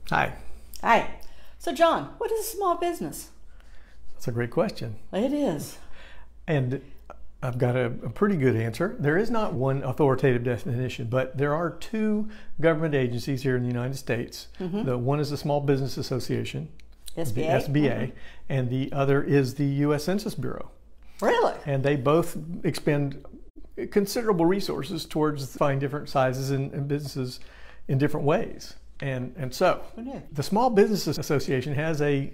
Hi. Hi. So, John, what is a small business? That's a great question. It is. And I've got a pretty good answer. There is not one authoritative definition, but there are two government agencies here in the United States. The one is the Small Business Association, SBA. the SBA, and the other is the U.S. Census Bureau. Really? And they both expend considerable resources towards finding different sizes and businesses in different ways. And so, the Small Business Association has a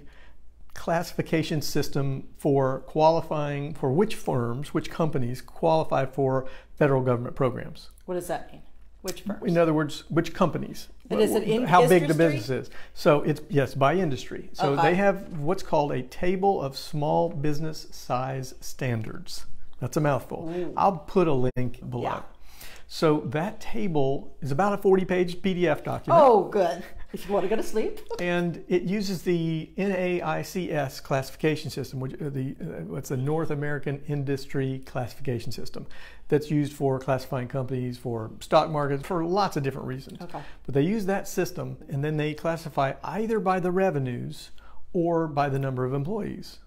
classification system for qualifying for which firms, which companies qualify for federal government programs. What does that mean? Which firms? In other words, which companies? And is it in how big the industry? business is. So it's, yes, by industry. So Okay. they have what's called a table of small business size standards. That's a mouthful. Ooh. I'll put a link below. Yeah. So that table is about a 40-page PDF document. Oh, good. If you want to go to sleep. And it uses the NAICS classification system, which what's the North American Industry Classification System, that's used for classifying companies, for stock markets, for lots of different reasons. Okay. But they use that system, and then they classify either by the revenues or by the number of employees.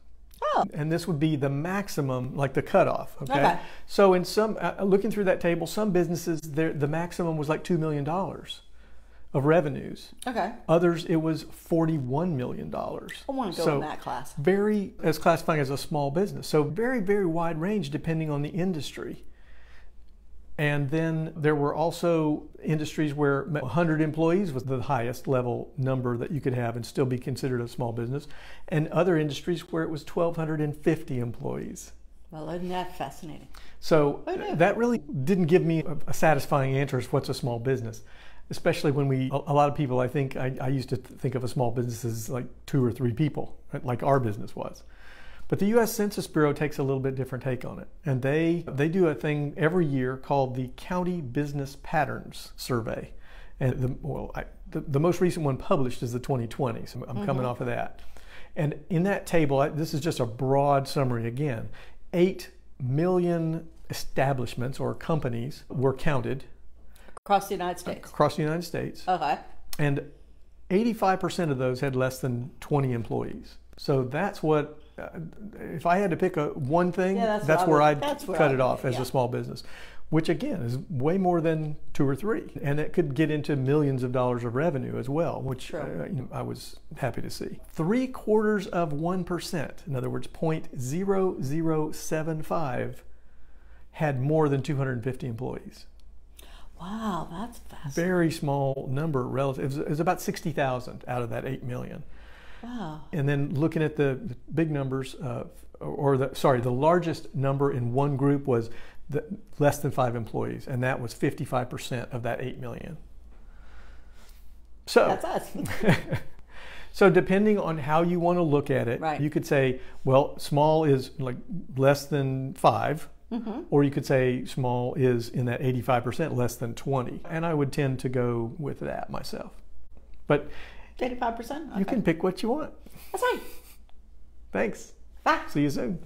Oh. And this would be the maximum, like the cutoff. Okay. So in some, looking through that table, some businesses, the maximum was like $2 million of revenues. Okay. Others, it was $41 million. I want to go in that class. Very, as classifying as a small business. So very, very wide range depending on the industry. And then there were also industries where 100 employees was the highest level number that you could have and still be considered a small business. And other industries where it was 1,250 employees. Well, isn't that fascinating? So that really didn't give me a satisfying answer as what's a small business. Especially when a lot of people, I think, I used to think of a small business as like 2 or 3 people, like our business was. But the U.S. Census Bureau takes a little bit different take on it. And they do a thing every year called the County Business Patterns Survey. And the most recent one published is the 2020, so I'm coming off of that. And in that table, this is just a broad summary again, 8 million establishments or companies were counted. Across the United States? Across the United States. Okay. And 85% of those had less than 20 employees. So that's what, if I had to pick one thing, that's where I'd cut it off as a small business, which again is way more than 2 or 3. And it could get into millions of dollars of revenue as well, which I was happy to see. 0.75%, in other words, 0.0075, had more than 250 employees. Wow, that's fascinating. Very small number relative. It was about 60,000 out of that 8 million. Wow. And then looking at the big numbers, the largest number in one group was less than 5 employees, and that was 55% of that 8 million. So that's us. So depending on how you want to look at it, you could say, well, small is like less than 5. Or you could say small is in that 85% less than 20. And I would tend to go with that myself. But 85%? Okay. You can pick what you want. That's right. Thanks. Bye. See you soon.